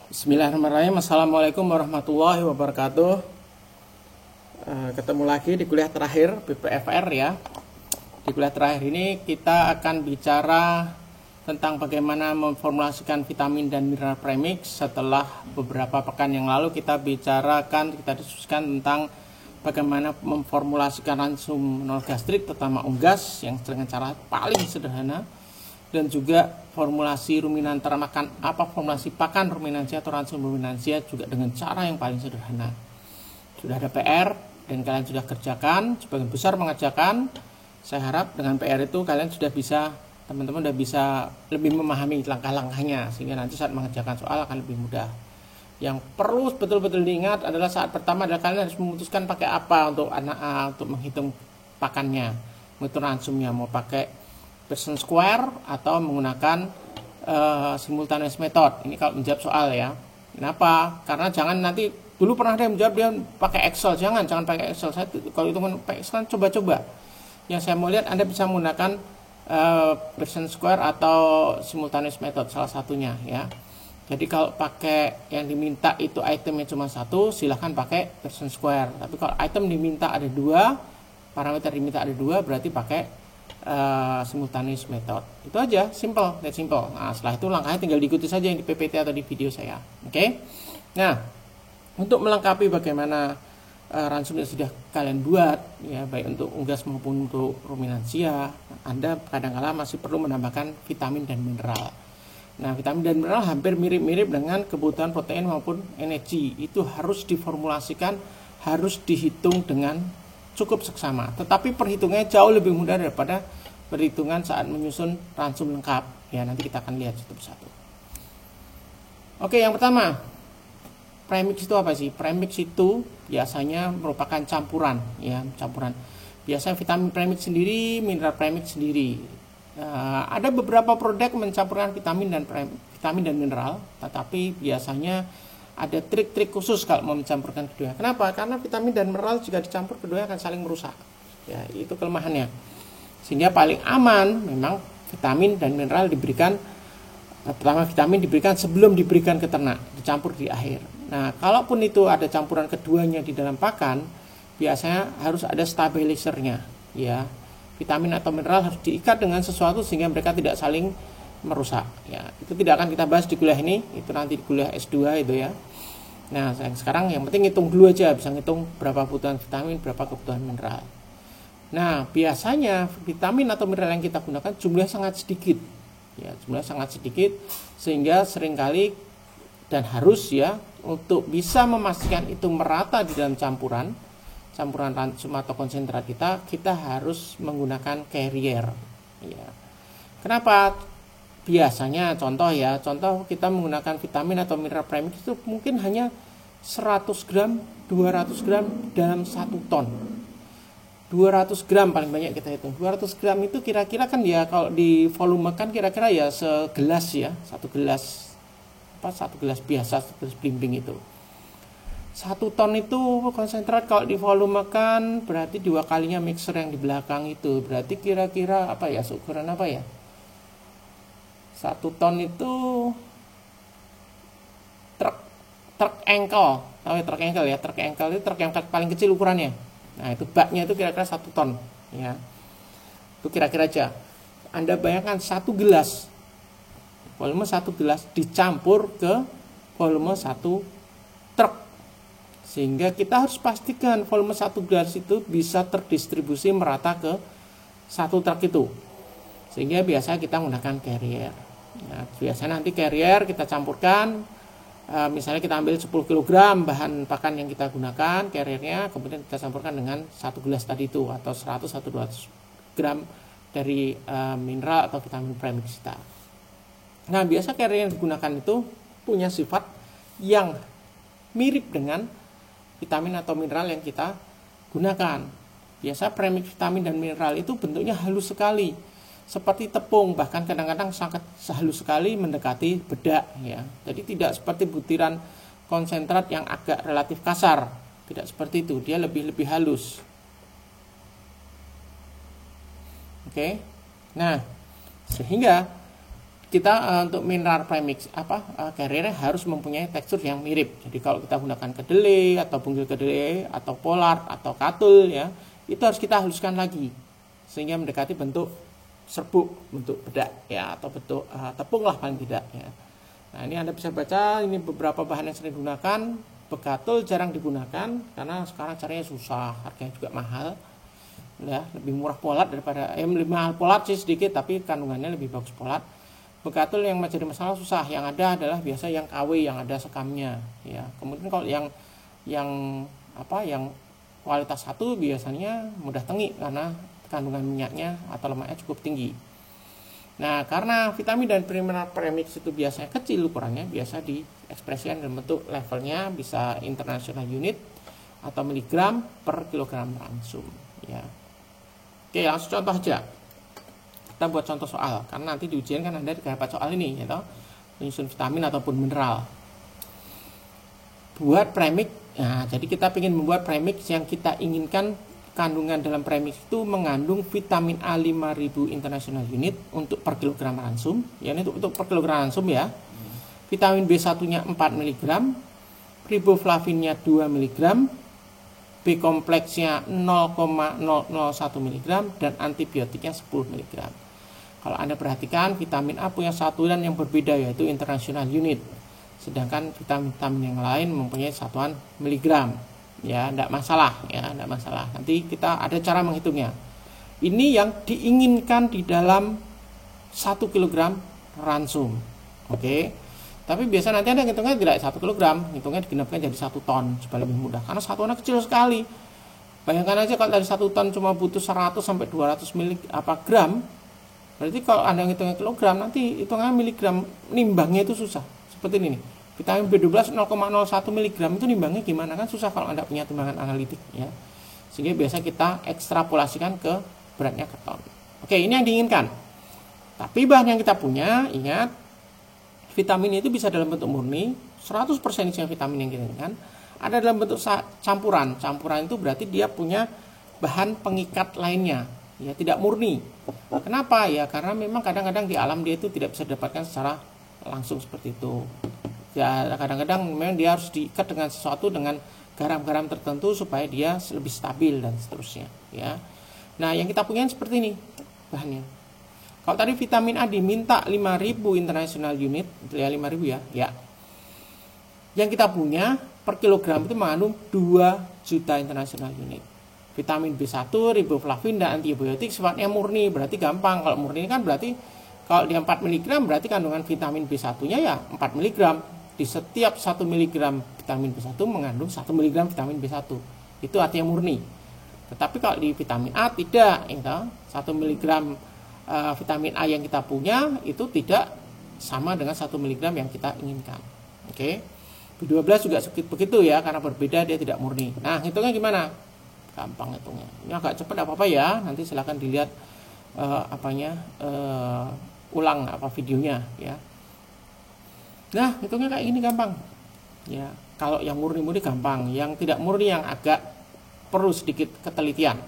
Bismillahirrahmanirrahim. Assalamualaikum warahmatullahi wabarakatuh. Ketemu lagi di kuliah terakhir BPFR ya. Di kuliah terakhir ini kita akan bicara tentang bagaimana memformulasikan vitamin dan mineral premix. Setelah beberapa pekan yang lalu kita diskusikan tentang bagaimana memformulasikan ransum monogastric, terutama unggas yang dengan cara paling sederhana, dan juga formulasi ruminan termakan formulasi pakan ruminansia atau ransum ruminansia juga dengan cara yang paling sederhana. Sudah ada PR dan kalian sudah kerjakan, sebagian besar mengerjakan. Saya harap dengan PR itu kalian teman-teman sudah bisa lebih memahami langkah-langkahnya, sehingga nanti saat mengerjakan soal akan lebih mudah. Yang perlu betul-betul diingat adalah saat pertama adalah kalian harus memutuskan pakai apa untuk menghitung pakannya, menghitung ransumnya, mau pakai Pearson square atau menggunakan simultaneous method. Ini kalau menjawab soal ya. Kenapa? Karena jangan nanti dulu pernah ada yang menjawab dia pakai Excel. Jangan pakai Excel. Saya kalau itu pakai Excel coba-coba. Yang saya mau lihat Anda bisa menggunakan Pearson square atau simultaneous method salah satunya ya. Jadi kalau pakai yang diminta itu itemnya cuma satu, silahkan pakai Pearson square. Tapi kalau item diminta ada dua, parameter diminta ada dua, berarti pakai simultaneous method. Itu aja, simple. Nah, setelah itu langkahnya tinggal diikuti saja yang di PPT atau di video saya. Oke. Nah, untuk melengkapi bagaimana ransum yang sudah kalian buat ya, baik untuk unggas maupun untuk ruminansia, Anda kadang-kala masih perlu menambahkan vitamin dan mineral. Nah, vitamin dan mineral hampir mirip-mirip dengan kebutuhan protein maupun energi. Itu harus diformulasikan, harus dihitung dengan cukup seksama, tetapi perhitungannya jauh lebih mudah daripada perhitungan saat menyusun ransum lengkap ya. Nanti kita akan lihat satu persatu. Oke, yang pertama, premix itu apa sih? Premix itu biasanya merupakan campuran ya, biasanya vitamin premix sendiri, mineral premix sendiri. Ada beberapa produk mencampurkan vitamin dan mineral, tetapi biasanya ada trik-trik khusus kalau mau mencampurkan kedua. Kenapa? Karena vitamin dan mineral jika dicampur keduanya akan saling merusak. Ya, itu kelemahannya. Sehingga paling aman memang vitamin dan mineral diberikan, pertama vitamin diberikan sebelum diberikan ke ternak, dicampur di akhir. Nah, kalaupun itu ada campuran keduanya di dalam pakan, biasanya harus ada stabilizernya. Ya, vitamin atau mineral harus diikat dengan sesuatu sehingga mereka tidak saling merusak ya. Itu tidak akan kita bahas di kuliah ini, itu nanti di kuliah S2 itu ya. Nah, sekarang yang penting hitung dulu aja, bisa ngitung berapa kebutuhan vitamin, berapa kebutuhan mineral. Nah, biasanya vitamin atau mineral yang kita gunakan jumlahnya sangat sedikit ya, sehingga seringkali dan harus ya, untuk bisa memastikan itu merata di dalam campuran ransum atau konsentrat kita harus menggunakan carrier ya. Kenapa? Biasanya contoh kita menggunakan vitamin atau mineral premix itu mungkin hanya 100 gram, 200 gram dalam 1 ton. 200 gram paling banyak kita hitung. 200 gram itu kira-kira kan ya, kalau di volume kan kira-kira ya segelas ya, satu gelas biasa, satu gelas blimbing itu. 1 ton itu konsentrat kalau di volume kan berarti 2 kalinya mixer yang di belakang itu. Berarti kira-kira ukuran apa ya? 1 ton itu truk engkel. Tahu ya truk engkel ya? Truk engkel itu truk yang paling kecil ukurannya. Nah, itu baknya itu kira-kira 1 ton ya. Itu kira-kira aja. Anda bayangkan 1 gelas. Volume 1 gelas dicampur ke volume 1 truk. Sehingga kita harus pastikan volume 1 gelas itu bisa terdistribusi merata ke 1 truk itu. Sehingga biasa kita menggunakan carrier. Nah, biasanya nanti carrier kita campurkan, misalnya kita ambil 10 kg bahan pakan yang kita gunakan, carriernya kemudian kita campurkan dengan 1 gelas tadi itu, atau 100-200 gram dari mineral atau vitamin premix kita. Nah, biasa carrier yang digunakan itu punya sifat yang mirip dengan vitamin atau mineral yang kita gunakan. Biasa premix, vitamin dan mineral itu bentuknya halus sekali, seperti tepung, bahkan kadang-kadang sangat halus sekali mendekati bedak ya. Jadi tidak seperti butiran konsentrat yang agak relatif kasar, tidak seperti itu, dia lebih halus. Oke. Nah, sehingga kita untuk mineral premix carrier harus mempunyai tekstur yang mirip. Jadi kalau kita gunakan kedelai atau bungkil kedelai atau pollard atau katul ya, itu harus kita haluskan lagi sehingga mendekati bentuk serbuk, bentuk bedak ya, atau bentuk tepung lah paling tidak ya. Nah, ini Anda bisa baca, ini beberapa bahan yang sering digunakan. Begatul jarang digunakan karena sekarang caranya susah, harganya juga mahal. Ya, lebih murah pollard daripada lebih mahal pollard sih sedikit, tapi kandungannya lebih bagus pollard. Begatul yang menjadi masalah susah, yang ada adalah biasa yang KW yang ada sekamnya ya. Kemudian kalau yang kualitas 1 biasanya mudah tengik karena kandungan minyaknya atau lemaknya cukup tinggi. Nah, karena vitamin dan mineral premix itu biasanya kecil ukurannya, biasa diekspresikan dalam bentuk levelnya bisa international unit atau miligram per kilogram langsung ya. Oke, langsung contoh aja. Kita buat contoh soal karena nanti di ujian kan Anda dapat soal ini gitu, penyusun vitamin ataupun mineral. Buat premix. Nah, jadi kita ingin membuat premix yang kita inginkan kandungan dalam premix itu mengandung vitamin A 5000 international unit untuk per kilogram ransum. Ya, ini untuk per kilogram ransum ya. Vitamin B1-nya 4 mg, riboflavinnya 2 mg, B kompleksnya 0,001 mg dan antibiotiknya 10 mg. Kalau Anda perhatikan vitamin A punya satuan yang berbeda yaitu international unit. Sedangkan vitamin-vitamin yang lain mempunyai satuan miligram. Ya, tidak masalah ya, tidak masalah. Nanti kita ada cara menghitungnya. Ini yang diinginkan di dalam 1 kg ransum. Oke. Tapi biasa nanti Anda hitungnya tidak 1 kg, hitungnya digenapkan jadi 1 ton supaya lebih mudah. Karena satuannya kecil sekali. Bayangkan aja kalau dari 1 ton cuma butuh 100 sampai 200 gram. Berarti kalau Anda hitungnya kilogram, nanti hitungannya miligram, nimbangnya itu susah. Seperti ini nih. Vitamin B12 0,01 mg itu nimbangnya gimana, kan susah kalau Anda punya timbangan analitik ya. Sehingga biasa kita ekstrapolasikan ke beratnya ke ton. Oke, ini yang diinginkan. Tapi bahan yang kita punya, ingat, vitamin itu bisa dalam bentuk murni, 100% isinya vitamin yang kita inginkan, ada dalam bentuk campuran. Campuran itu berarti dia punya bahan pengikat lainnya, ya, tidak murni. Kenapa? Ya karena memang kadang-kadang di alam dia itu tidak bisa didapatkan secara langsung seperti itu. Ya, kadang-kadang memang dia harus diikat dengan sesuatu dengan garam-garam tertentu supaya dia lebih stabil dan seterusnya ya. Nah, yang kita punya seperti ini bahannya. Kalau tadi vitamin A diminta 5000 international unit, ya 5000 ya. Ya. Yang kita punya per kilogram itu mengandung 2 juta international unit. Vitamin B1, riboflavin dan antibiotik sifatnya murni, berarti gampang. Kalau murni kan berarti kalau dia 4 mg berarti kandungan vitamin B1-nya ya 4 mg. Di setiap 1 mg vitamin B1 mengandung 1 mg vitamin B1. Itu artinya murni. Tetapi kalau di vitamin A tidak, gitu. 1 mg vitamin A yang kita punya itu tidak sama dengan 1 mg yang kita inginkan. Oke. B12 juga begitu ya, karena berbeda dia tidak murni. Nah, hitungnya gimana? Gampang hitungnya. Ini agak cepat apa ya? Nanti silakan dilihat ulang videonya ya. Nah, hitungnya kayak gini gampang. Ya, kalau yang murni-murni gampang, yang tidak murni yang agak perlu sedikit ketelitian.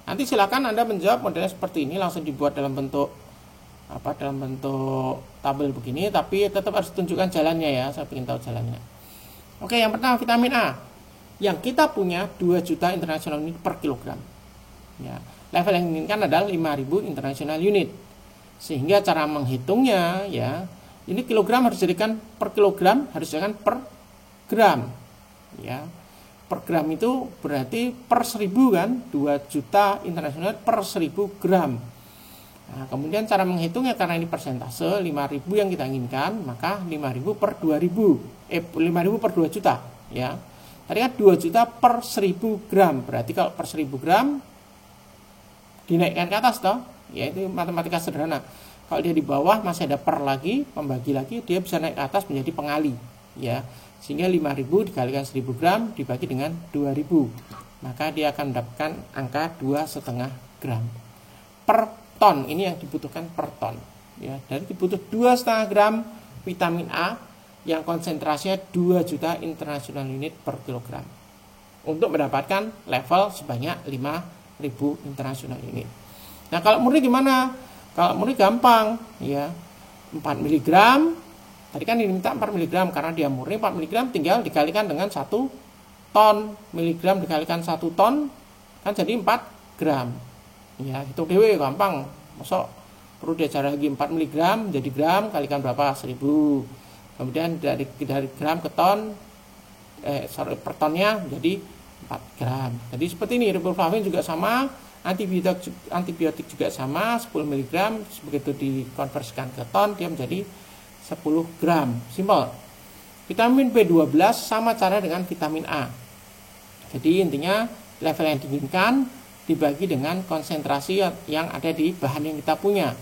Nanti silakan Anda menjawab modelnya seperti ini, langsung dibuat dalam bentuk tabel begini, tapi tetap harus tunjukkan jalannya ya, saya ingin tahu jalannya. Oke, yang pertama vitamin A. Yang kita punya 2 juta international unit per kilogram. Ya, level yang diinginkan adalah 5000 international unit. Sehingga cara menghitungnya ya, ini kilogram harus jadikan per kilogram, harus jadikan per gram. Ya. Per gram itu berarti per 1000 kan, 2 juta internasional per 1000 gram. Nah, kemudian cara menghitungnya karena ini persentase 5000 yang kita inginkan, maka 5000 per 2000. 5000 per 2 juta, ya. Tadi kan 2 juta per 1000 gram. Berarti kalau per 1000 gram dinaikkan ke atas toh, ya itu matematika sederhana. Kalau dia di bawah masih ada per lagi, pembagi lagi, dia bisa naik ke atas menjadi pengali, ya. Sehingga 5000 dikalikan 1000 gram dibagi dengan 2000, maka dia akan mendapatkan angka 2,5 gram per ton. Ini yang dibutuhkan per ton, ya. Dari dibutuh 2,5 gram vitamin A yang konsentrasinya 2 juta international unit per kilogram untuk mendapatkan level sebanyak 5000 international unit. Nah, kalau murni gimana? Kalau murni gampang, ya. 4 mg. Tadi kan ini minta 4 mg karena dia murni 4 mg tinggal dikalikan dengan 1 ton. Miligram dikalikan 1 ton kan jadi 4 gram. Ya, hitung dewe gampang. Masuk perlu diajar lagi 4 mg jadi gram kalikan berapa? 1000. Kemudian dari gram ke ton per tonnya jadi 4 gram. Jadi seperti ini, riboflavin juga sama, antibiotik juga sama, 10 mg begitu dikonversikan ke ton dia menjadi 10 gram. Simpel. Vitamin B12 sama cara dengan vitamin A. Jadi intinya level yang diinginkan dibagi dengan konsentrasi yang ada di bahan yang kita punya.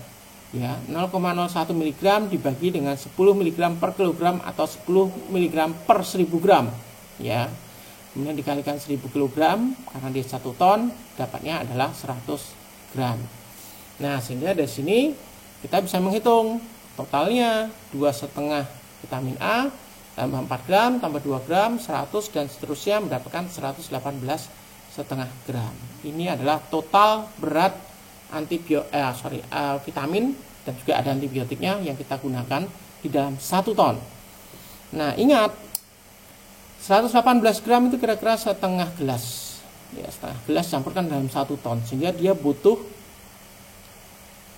Ya, 0,01 mg dibagi dengan 10 mg per kilogram atau 10 mg per 1000 gram. Ya. Kemudian dikalikan 1000 kg karena dia 1 ton, dapatnya adalah 100 gram. Nah, sehingga dari sini kita bisa menghitung totalnya 2,5 vitamin A tambah 4 gram tambah 2 gram 100 dan seterusnya mendapatkan 118,5 gram. Ini adalah total berat vitamin dan juga ada antibiotiknya yang kita gunakan di dalam 1 ton. Nah, ingat 118 gram itu kira-kira setengah gelas. Ya, setengah gelas campurkan dalam 1 ton sehingga dia butuh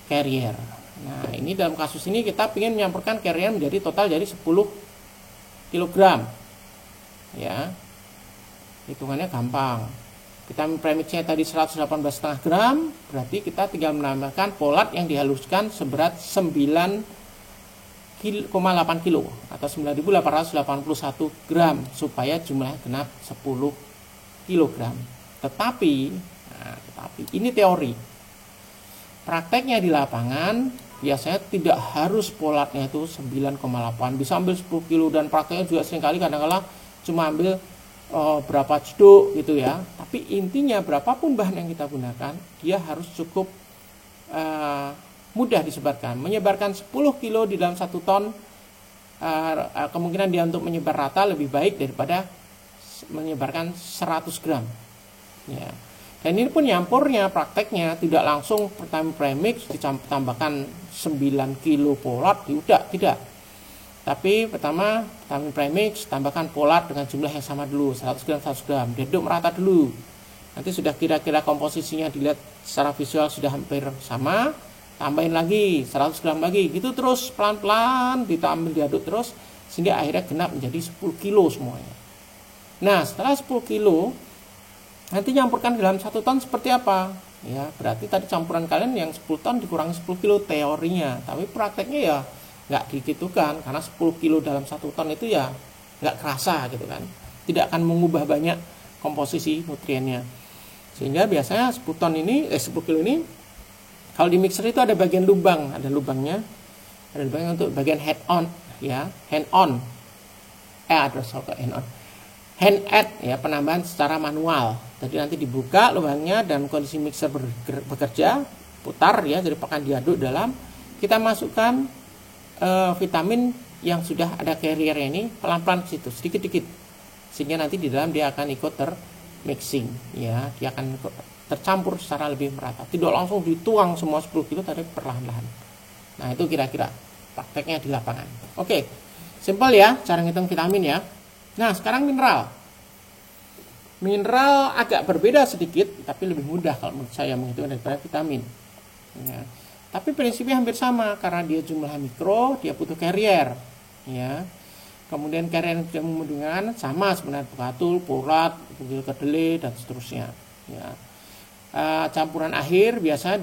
carrier. Nah, ini dalam kasus ini kita ingin menyampurkan carrier menjadi total jadi 10 kilogram. Ya. Hitungannya gampang. Vitamin premixnya tadi 118,5 gram, berarti kita tinggal menambahkan folat yang dihaluskan seberat 9,8 kilo atau 9.881 gram supaya jumlahnya genap 10 kilogram. Tetapi ini teori. Prakteknya di lapangan biasanya tidak harus folatnya itu 9,8, bisa ambil 10 kilo dan prakteknya juga seringkali kadang-kadang cuma ambil berapa jeduk gitu ya. Tapi intinya berapapun bahan yang kita gunakan, dia harus cukup mudah disebarkan. Menyebarkan 10 kilo di dalam 1 ton, kemungkinan dia untuk menyebar rata lebih baik daripada menyebarkan 100 gram. Ya. Dan ini pun nyampurnya prakteknya tidak langsung vitamin premix ditambahkan 9 kilo folat, tidak. Tapi pertama vitamin premix tambahkan folat dengan jumlah yang sama dulu, 100 gram 100 gram, diaduk merata dulu. Nanti sudah kira-kira komposisinya dilihat secara visual sudah hampir sama, tambahin lagi 100 gram lagi, gitu terus pelan-pelan diambil diaduk terus sehingga akhirnya genap menjadi 10 kilo semuanya. Nah, setelah 10 kilo nanti nyampurkan dalam 1 ton seperti apa? Ya, berarti tadi campuran kalian yang 10 ton dikurangi 10 kilo teorinya, tapi prakteknya ya nggak digitukan karena 10 kilo dalam 1 ton itu ya nggak kerasa gitu kan, tidak akan mengubah banyak komposisi nutriennya. Sehingga biasanya 10 kilo ini kalau di mixer itu ada bagian lubang, ada lubangnya untuk bagian hand on hand add ya, penambahan secara manual. Jadi nanti dibuka lubangnya dan kondisi mixer bekerja, putar ya, jadi akan diaduk dalam, kita masukkan vitamin yang sudah ada carrier ini pelan-pelan ke situ, sedikit-sedikit, sehingga nanti di dalam dia akan ikut termixing ya, dia akan tercampur secara lebih merata, tidak langsung dituang semua 10 kilo, tapi perlahan-lahan. Nah, itu kira-kira prakteknya di lapangan. Oke, simpel ya cara ngitung vitamin ya. Nah, sekarang mineral agak berbeda sedikit, tapi lebih mudah kalau menurut saya menghitung daripada vitamin ya. Tapi prinsipnya hampir sama karena dia jumlah mikro, dia butuh carrier ya. Kemudian carrier yang memungkinkan sama sebenarnya, bukatul, folat, kedelai dan seterusnya ya. Campuran akhir biasa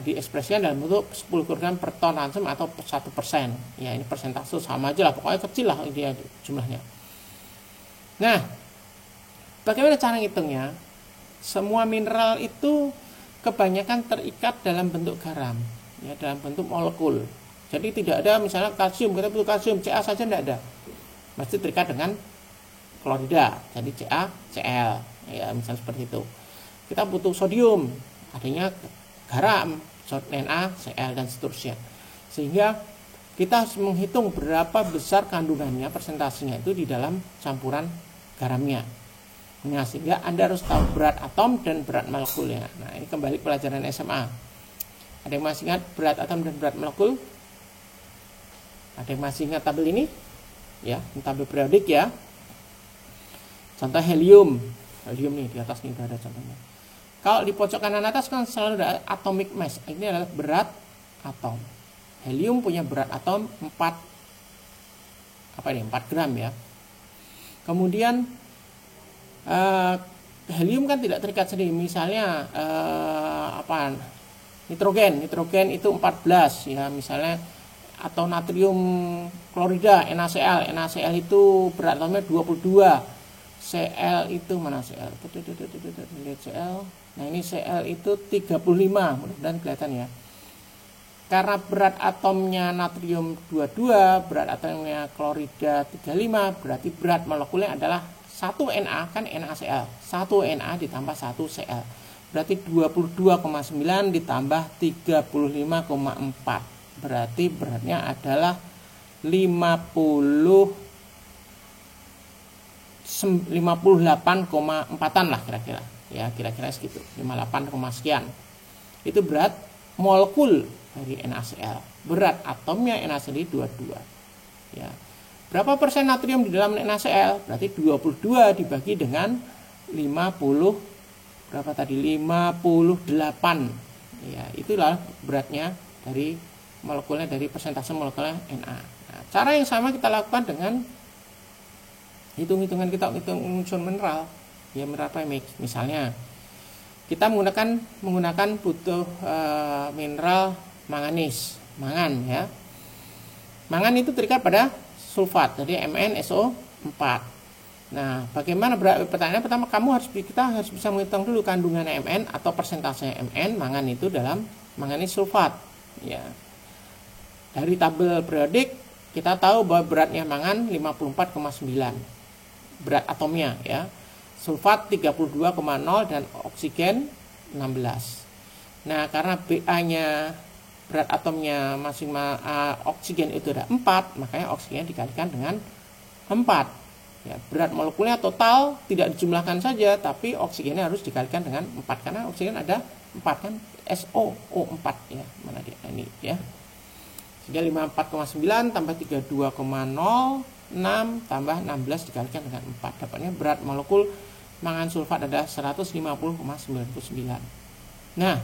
diekspresikan dalam bentuk 10 kg per ton ransum atau 1%. Ya, ini persentase sama aja lah, pokoknya kecil lah dia jumlahnya. Nah, bagaimana cara ngitungnya? Semua mineral itu kebanyakan terikat dalam bentuk garam, ya, dalam bentuk molekul. Jadi tidak ada misalnya kalsium, kita butuh kalsium, Ca saja tidak ada. Mesti terikat dengan klorida, jadi CaCl, ya, misalnya seperti itu. Kita butuh sodium, adanya garam, NaCl dan seterusnya. Sehingga kita harus menghitung berapa besar kandungannya, persentasenya itu di dalam campuran garamnya. Nah, sehingga Anda harus tahu berat atom dan berat molekulnya. Nah, ini kembali pelajaran SMA. Ada yang masih ingat berat atom dan berat molekul? Ada yang masih ingat tabel ini? Ya, ini tabel periodik ya. Contoh helium. Helium nih di atas nih udah ada contohnya. Kalau di pojok kanan atas kan selalu ada atomic mass. Ini adalah berat atom. Helium punya berat atom 4 gram ya. Kemudian helium kan tidak terikat sendiri. Misalnya nitrogen itu 14 ya, misalnya, atau natrium klorida NaCl itu berat atomnya 22. Cl itu mana Cl? Lihat Cl. Nah, ini Cl itu 35, mudah-mudahan kelihatan ya. Karena berat atomnya natrium 22, berat atomnya klorida 35, berarti berat molekulnya adalah 1 Na, kan NaCl. 1 Na ditambah 1 Cl. Berarti 22,9 ditambah 35,4. Berarti beratnya adalah 58,4-an lah kira-kira. Ya, kira-kira segitu. 58, sekian. Itu berat molekul dari NaCl. Berat atomnya NaCl 22. Ya. Berapa persen natrium di dalam NaCl? Berarti 22 dibagi dengan 50, berapa tadi? 58. Ya, itulah beratnya dari molekulnya, dari persentase molekulnya Na. Nah, cara yang sama kita lakukan dengan hitung-hitungan kita hitung unsur mineral, ya, mineral premix. Misalnya kita menggunakan butuh mineral mangan ya. Mangan itu terikat pada sulfat, jadi MnSO4. Nah, bagaimana pertanyaan pertama, kita harus bisa menghitung dulu kandungan Mn atau persentase Mn mangan itu dalam manganis sulfat. Ya. Dari tabel periodik kita tahu bahwa beratnya mangan 54,9. Berat atomnya ya. Sulfat 32,0 dan oksigen 16. Nah, karena Ba-nya, berat atomnya oksigen itu ada 4, makanya oksigen dikalikan dengan 4. Ya, berat molekulnya total tidak dijumlahkan saja, tapi oksigennya harus dikalikan dengan 4 karena oksigen ada 4 kan, SO4 ya. Mana dia? Ini ya. Sehingga 54,9 tambah 32,06 tambah 16 dikalikan dengan 4. Dapatnya berat molekul mangan sulfat adalah 150,99. Nah,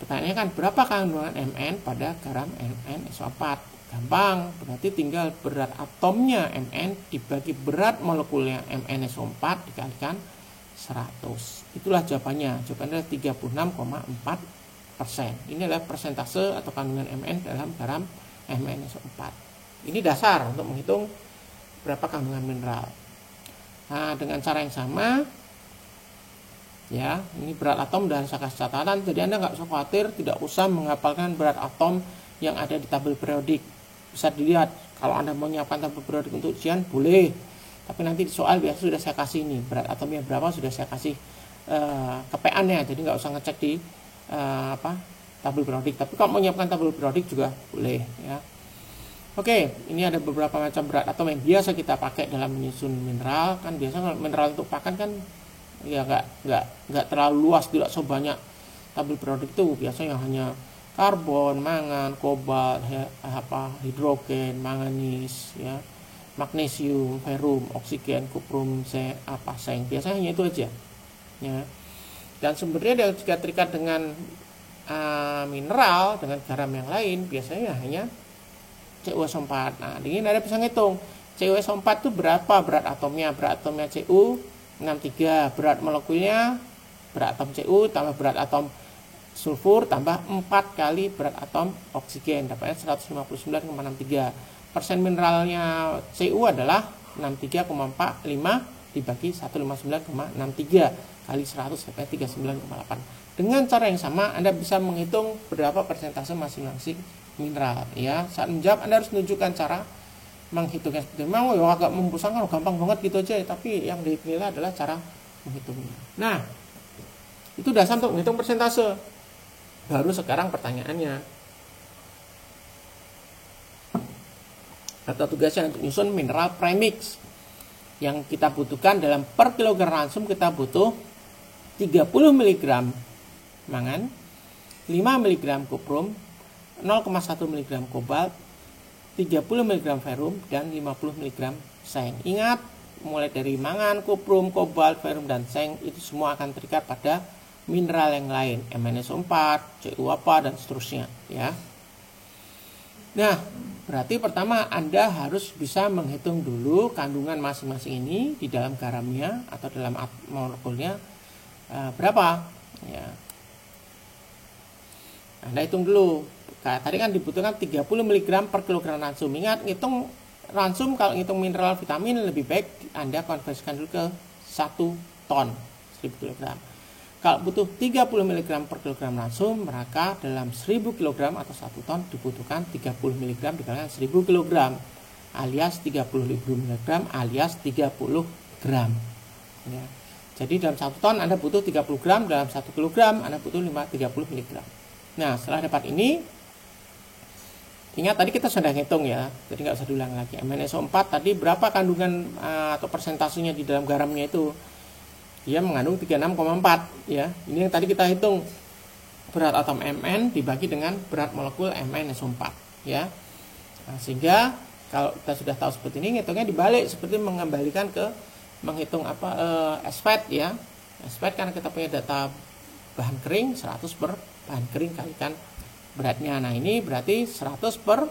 pertanyaannya kan berapa kandungan Mn pada garam MnSO4? Gampang, berarti tinggal berat atomnya Mn dibagi berat molekulnya MnSO4 dikalikan 100. Itulah jawabannya. Jawabannya adalah 36,4%. Ini adalah persentase atau kandungan Mn dalam garam MnSO4. Ini dasar untuk menghitung berapa kandungan mineral. Nah, dengan cara yang sama, ya, ini berat atom dan saya kasih catatan. Jadi Anda nggak usah khawatir, tidak usah menghafalkan berat atom yang ada di tabel periodik. Bisa dilihat, kalau Anda mau menyiapkan tabel periodik untuk ujian, boleh. Tapi nanti di soal biasa sudah saya kasih ini, berat atomnya berapa sudah saya kasih KPA-nya. Jadi nggak usah ngecek di tabel periodik. Tapi kalau mau menyiapkan tabel periodik juga boleh, ya. Oke, ini ada beberapa macam berat atom yang biasa kita pakai dalam menyusun mineral. Kan biasa kalau mineral untuk pakan kan ya nggak terlalu luas, tidak sebanyak tabel periodik itu. Biasanya hanya karbon, mangan, kobalt, hidrogen, manganis, ya, magnesium, ferum, oksigen, kuprum, seng. Biasanya hanya itu aja. Ya. Dan sumbernya jika terikat dengan mineral, dengan garam yang lain, biasanya hanya CuSO4. Nah, ini Anda bisa ngitung CuSO4 itu berapa berat atomnya. Berat atomnya Cu63, berat molekulnya berat atom Cu tambah berat atom sulfur tambah 4 kali berat atom oksigen, dapatnya 159,63. Persen mineralnya Cu adalah 63,45 dibagi 159,63 kali 100 dapatnya 39,8. Dengan cara yang sama Anda bisa menghitung berapa persentase masing-masing mineral, ya. Saat menjawab Anda harus menunjukkan cara menghitungnya seperti itu. Memang agak membosankan, gampang banget gitu aja, tapi yang dinilai adalah cara menghitungnya. Nah, itu dasar untuk menghitung persentase. Baru sekarang pertanyaannya, atau tugasnya untuk menyusun mineral premix. Yang kita butuhkan dalam per kilogram ransum kita butuh 30 mg mangan, 5 mg kuprum, 0,1 mg kobalt, 30 mg ferrum, dan 50 mg seng. Ingat, mulai dari mangan, kuprum, kobalt, ferrum, dan seng itu semua akan terikat pada mineral yang lain, MnSO4, CuA, dan seterusnya ya. Nah, berarti pertama Anda harus bisa menghitung dulu kandungan masing-masing ini di dalam garamnya atau dalam molekulnya berapa ya. Anda hitung dulu. Tadi kan dibutuhkan 30 mg per kilogram ransum. Ingat, ngitung ransum, kalau ngitung mineral vitamin lebih baik Anda konversikan dulu ke 1 ton 1000 kg. Kalau butuh 30 mg per kilogram ransum, maka dalam 1000 kg atau 1 ton dibutuhkan 30 mg dikalikan 1000 kg alias 30.000 mg alias 30 gram ya. Jadi dalam 1 ton Anda butuh 30 gram, dalam 1 kg Anda butuh 30 mg. Nah, setelah dapat ini, ingat tadi kita sudah ngitung ya, jadi nggak usah diulang lagi. MnSO4 tadi berapa kandungan atau persentasenya di dalam garamnya itu? Dia mengandung 36,4 ya. Ini yang tadi kita hitung berat atom Mn dibagi dengan berat molekul MnSO4 ya. Nah, sehingga kalau kita sudah tahu seperti ini, ngitungnya dibalik, seperti mengembalikan ke menghitung SVET ya. SVET karena kita punya data bahan kering 100 per bahan kering kalikan beratnya. Nah, ini berarti 100 per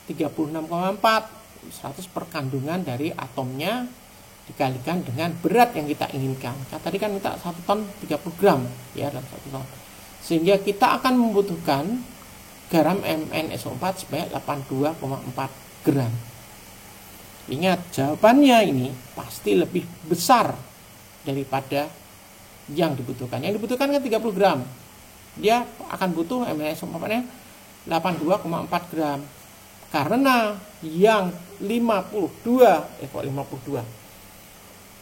36,4, 100 per kandungan dari atomnya dikalikan dengan berat yang kita inginkan. Tadi kan kita 1 ton 30 gram ya dalam 1 ton. Sehingga kita akan membutuhkan garam MnSO4 sebanyak 82,4 gram. Ingat, jawabannya ini pasti lebih besar daripada yang dibutuhkan. Yang dibutuhkan kan 30 gram. Dia akan butuh MnSO4-nya 82,4 gram. Karena yang 52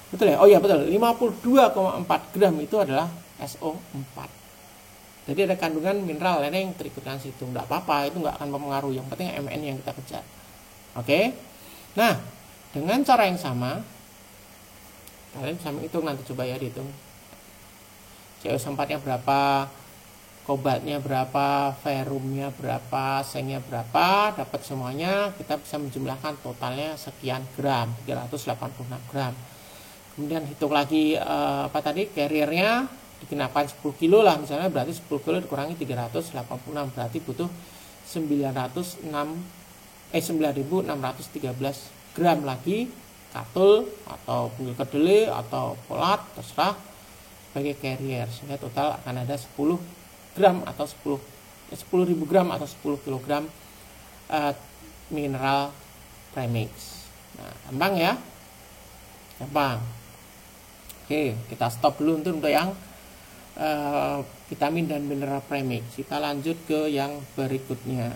betul ya? Oh iya betul, 52,4 gram itu adalah SO4. Jadi ada kandungan mineral lainnya yang terikutkan situ. Enggak apa-apa, itu enggak akan mempengaruhi. Yang penting Mn yang kita kejar. Oke. Nah, dengan cara yang sama, kalian bisa menghitung nanti, coba ya dihitung. CO4-nya berapa, kobaltnya berapa, ferrumnya berapa, sengnya berapa, dapat semuanya, kita bisa menjumlahkan totalnya sekian gram, 386 gram. Kemudian hitung lagi carriernya dikenakan 10 kilo lah misalnya, berarti 10 kilo dikurangi 386 berarti butuh 9.613 gram lagi katul atau punggung kedelai atau polat terserah sebagai carrier, sehingga total akan ada 10 gram atau 10.000 gram atau 10 kg mineral premix. Nah, gampang ya, gampang. Oke, kita stop dulu untuk yang vitamin dan mineral premix. Kita lanjut ke yang berikutnya.